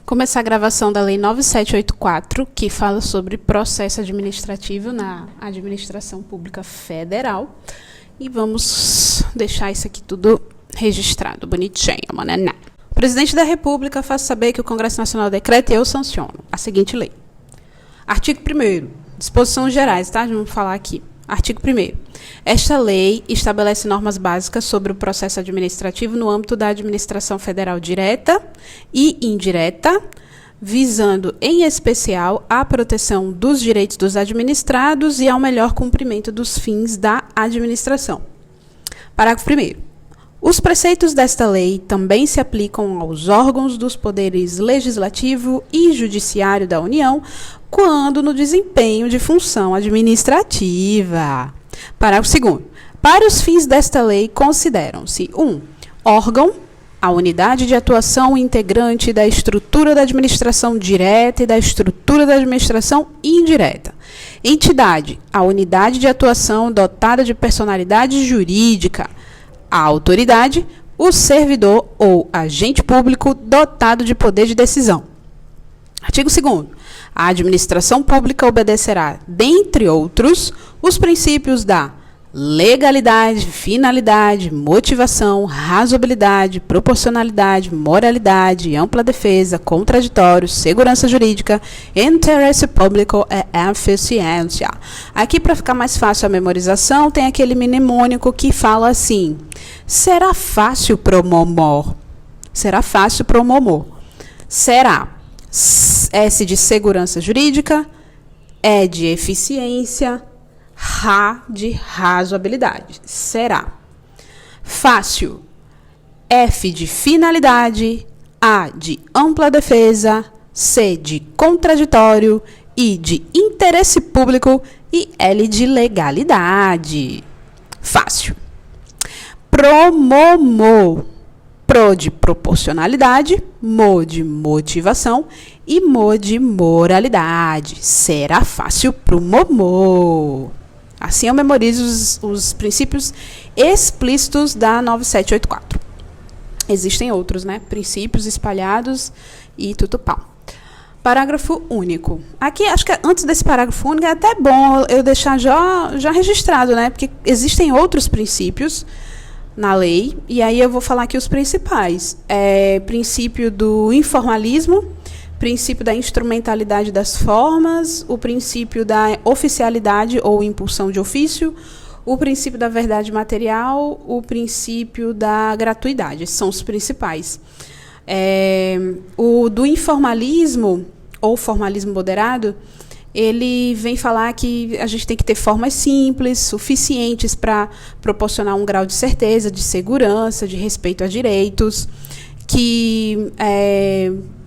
Começar a gravação da Lei 9784, que fala sobre processo administrativo na administração pública federal. E vamos deixar isso aqui tudo registrado, bonitinho, mananá. O presidente da República faz saber que o Congresso Nacional decreta e eu sanciono a seguinte lei. Artigo 1º, disposições gerais, tá? Vamos falar aqui. Artigo 1º. Esta lei estabelece normas básicas sobre o processo administrativo no âmbito da administração federal direta e indireta, visando, em especial, a proteção dos direitos dos administrados e ao melhor cumprimento dos fins da administração. Parágrafo 1º. Os preceitos desta lei também se aplicam aos órgãos dos poderes legislativo e judiciário da União, quando no desempenho de função administrativa. Parágrafo 2º. Para os fins desta lei, consideram-se 1. Órgão, a unidade de atuação integrante da estrutura da administração direta e da estrutura da administração indireta. Entidade, a unidade de atuação dotada de personalidade jurídica. A autoridade, o servidor ou agente público dotado de poder de decisão. Artigo 2º. A administração pública obedecerá, dentre outros, os princípios da legalidade, finalidade, motivação, razoabilidade, proporcionalidade, moralidade, ampla defesa, contraditório, segurança jurídica, interesse público e eficiência. Aqui, para ficar mais fácil a memorização, tem aquele mnemônico que fala assim: será fácil promomor. Será fácil promomor. Será S de segurança jurídica, E de eficiência, Ra de razoabilidade. Será fácil. F de finalidade, A de ampla defesa, C de contraditório, I de interesse público e L de legalidade. Fácil. Promomo. Pro de proporcionalidade, mo de motivação e mo de moralidade. Será fácil pro momô. Assim eu memorizo os princípios explícitos da 9784. Existem outros, né? Princípios espalhados e tutupau. Parágrafo único. Aqui, acho que antes desse parágrafo único, é até bom eu deixar já registrado, né? Porque existem outros princípios na lei, e aí eu vou falar aqui os principais. Princípio do informalismo, princípio da instrumentalidade das formas, o princípio da oficialidade ou impulsão de ofício, o princípio da verdade material, o princípio da gratuidade. Esses são os principais. O do informalismo, ou formalismo moderado, ele vem falar que a gente tem que ter formas simples, suficientes para proporcionar um grau de certeza, de segurança, de respeito a direitos, que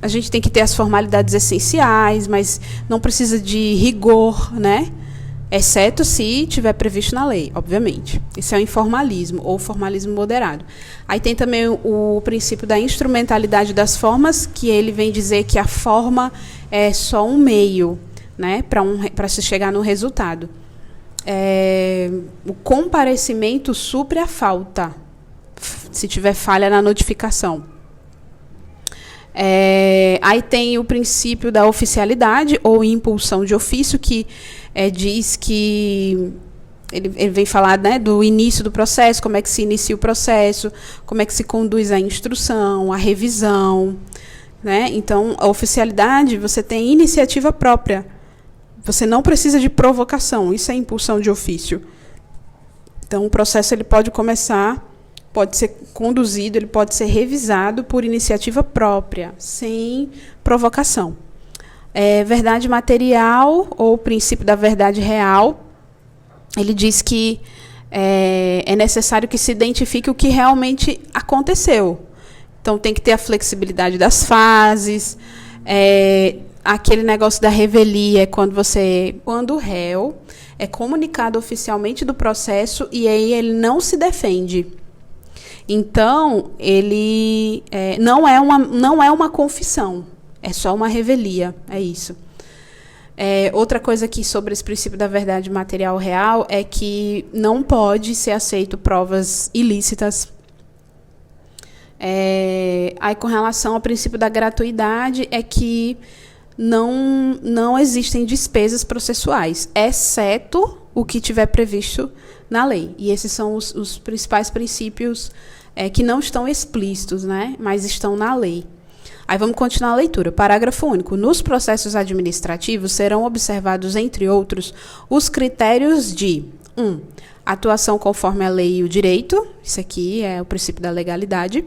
a gente tem que ter as formalidades essenciais, mas não precisa de rigor, né? Exceto se tiver previsto na lei, obviamente. Esse é o informalismo, ou formalismo moderado. Aí tem também o princípio da instrumentalidade das formas, que ele vem dizer que a forma é só um meio, né, para se chegar no resultado. O comparecimento supre a falta, se tiver falha na notificação. Aí tem o princípio da oficialidade ou impulsão de ofício, que diz que ele vem falar, né, do início do processo, como é que se inicia o processo, como é que se conduz a instrução, a revisão, né? Então, a oficialidade, você tem iniciativa própria. Você não precisa de provocação, isso é impulsão de ofício. Então, o processo ele pode começar, pode ser conduzido, ele pode ser revisado por iniciativa própria, sem provocação. Verdade material, ou princípio da verdade real, ele diz que é necessário que se identifique o que realmente aconteceu. Então, tem que ter a flexibilidade das fases. Aquele negócio da revelia, quando o réu é comunicado oficialmente do processo e aí ele não se defende. Então, ele não é uma confissão, é só uma revelia, é isso. Outra coisa aqui sobre esse princípio da verdade material real é que não pode ser aceito provas ilícitas Aí, com relação ao princípio da gratuidade, é que não existem despesas processuais, exceto o que tiver previsto na lei. E esses são os principais princípios que não estão explícitos, né, mas estão na lei. Aí vamos continuar a leitura. Parágrafo único. Nos processos administrativos serão observados, entre outros, os critérios de 1. Atuação conforme a lei e o direito. Isso aqui é o princípio da legalidade.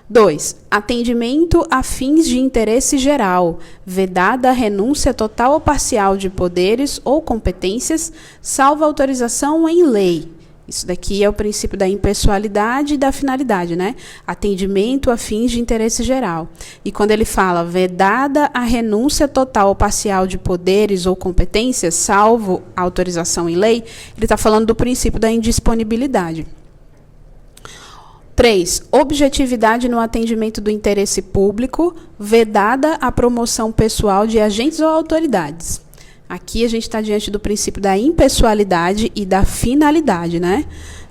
2. Atendimento a fins de interesse geral, vedada a renúncia total ou parcial de poderes ou competências, salvo autorização em lei. Isso daqui é o princípio da impessoalidade e da finalidade, né? Atendimento a fins de interesse geral. E quando ele fala vedada a renúncia total ou parcial de poderes ou competências, salvo autorização em lei, ele está falando do princípio da indisponibilidade. 3. Objetividade no atendimento do interesse público, vedada a promoção pessoal de agentes ou autoridades. Aqui a gente está diante do princípio da impessoalidade e da finalidade, né?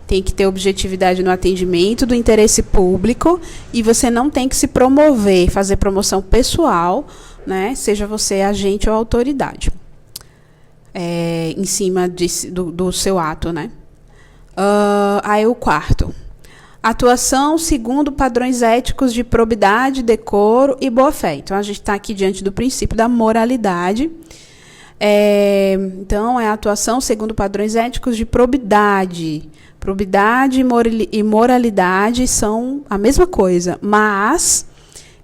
Tem que ter objetividade no atendimento do interesse público e você não tem que se promover, fazer promoção pessoal, né? Seja você agente ou autoridade, em cima do seu ato, né? Aí o 4. Atuação segundo padrões éticos de probidade, decoro e boa-fé. Então, a gente está aqui diante do princípio da moralidade. Então, é a atuação segundo padrões éticos de probidade. Probidade e moralidade são a mesma coisa, mas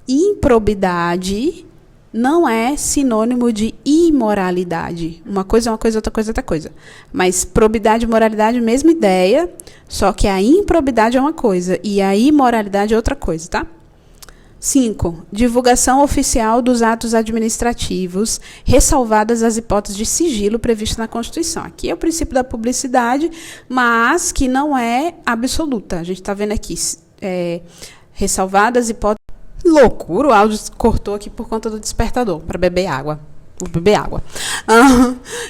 improbidade não é sinônimo de imoralidade. Uma coisa é uma coisa, outra coisa é outra coisa. Mas probidade e moralidade, mesma ideia, só que a improbidade é uma coisa e a imoralidade é outra coisa, tá? 5. Divulgação oficial dos atos administrativos, ressalvadas as hipóteses de sigilo previstas na Constituição. Aqui é o princípio da publicidade, mas que não é absoluta. A gente está vendo aqui, ressalvadas hipóteses. Loucura, o áudio cortou aqui por conta do despertador, para beber água. Vou beber água.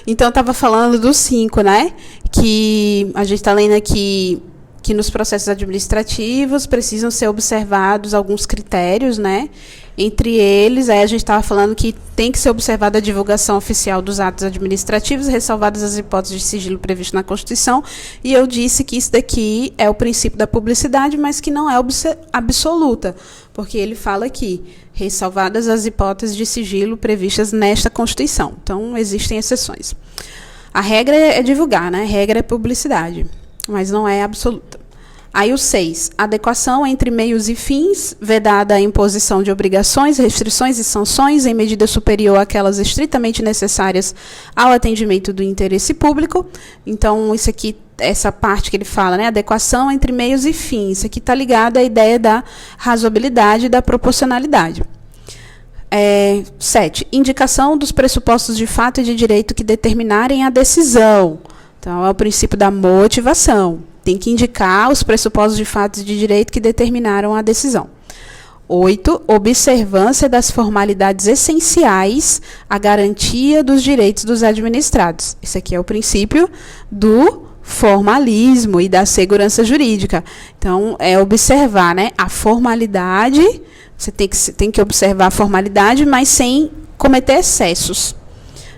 Então, eu estava falando do 5, né? Que a gente está lendo aqui que nos processos administrativos precisam ser observados alguns critérios, né? Entre eles, aí a gente estava falando que tem que ser observada a divulgação oficial dos atos administrativos, ressalvadas as hipóteses de sigilo previstas na Constituição, e eu disse que isso daqui é o princípio da publicidade, mas que não é absoluta, porque ele fala aqui, ressalvadas as hipóteses de sigilo previstas nesta Constituição. Então, existem exceções. A regra é divulgar, né? A regra é publicidade, mas não é absoluta. Aí o 6, adequação entre meios e fins, vedada a imposição de obrigações, restrições e sanções em medida superior àquelas estritamente necessárias ao atendimento do interesse público. Então, isso aqui, essa parte que ele fala, né, adequação entre meios e fins, isso aqui está ligado à ideia da razoabilidade e da proporcionalidade. 7, indicação dos pressupostos de fato e de direito que determinarem a decisão. Então, é o princípio da motivação. Tem que indicar os pressupostos de fato e de direito que determinaram a decisão. 8, observância das formalidades essenciais à garantia dos direitos dos administrados. Esse aqui é o princípio do formalismo e da segurança jurídica. Então, é observar, né, a formalidade, você tem que observar a formalidade, mas sem cometer excessos.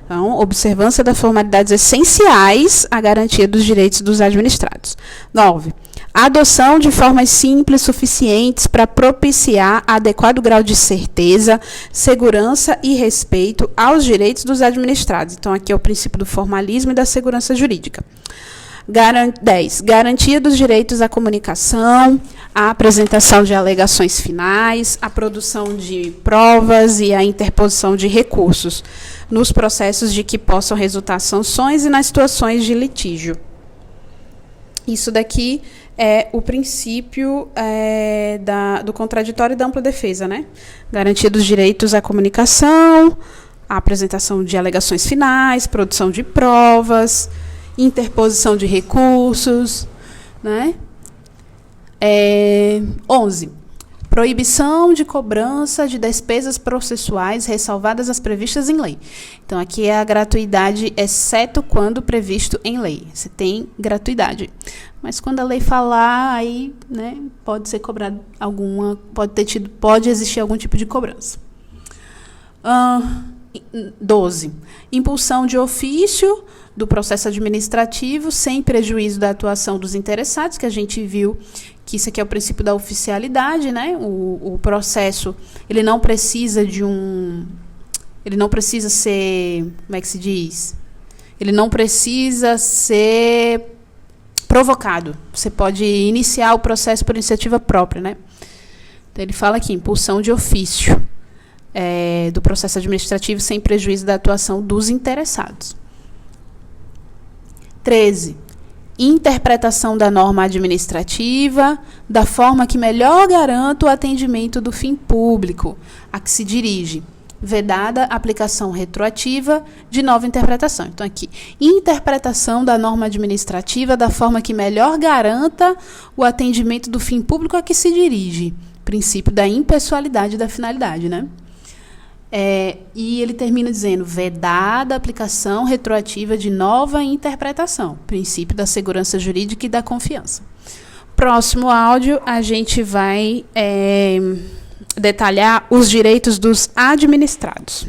Então, observância das formalidades essenciais à garantia dos direitos dos administrados. 9. A adoção de formas simples suficientes para propiciar adequado grau de certeza, segurança e respeito aos direitos dos administrados. Então, aqui é o princípio do formalismo e da segurança jurídica. 10. Garantia dos direitos à comunicação, a apresentação de alegações finais, a produção de provas e a interposição de recursos nos processos de que possam resultar sanções e nas situações de litígio. Isso daqui é o princípio do contraditório e da ampla defesa, né? Garantia dos direitos à comunicação, a apresentação de alegações finais, produção de provas, interposição de recursos, né? 11. proibição de cobrança de despesas processuais ressalvadas as previstas em lei. Então, aqui é a gratuidade, exceto quando previsto em lei. Você tem gratuidade. Mas quando a lei falar, aí, né, pode ser cobrado pode existir algum tipo de cobrança. 12. Impulsão de ofício do processo administrativo sem prejuízo da atuação dos interessados, que a gente viu que isso aqui é o princípio da oficialidade, né? O processo, ele não precisa ser, como é que se diz? Ele não precisa ser provocado. Você pode iniciar o processo por iniciativa própria, né? Então, ele fala aqui, impulsão de ofício do processo administrativo sem prejuízo da atuação dos interessados. 13. Interpretação da norma administrativa da forma que melhor garanta o atendimento do fim público a que se dirige, vedada a aplicação retroativa de nova interpretação. Então, aqui, interpretação da norma administrativa da forma que melhor garanta o atendimento do fim público a que se dirige, princípio da impessoalidade da finalidade, né? E ele termina dizendo, vedada a aplicação retroativa de nova interpretação, princípio da segurança jurídica e da confiança. Próximo áudio, a gente vai detalhar os direitos dos administrados.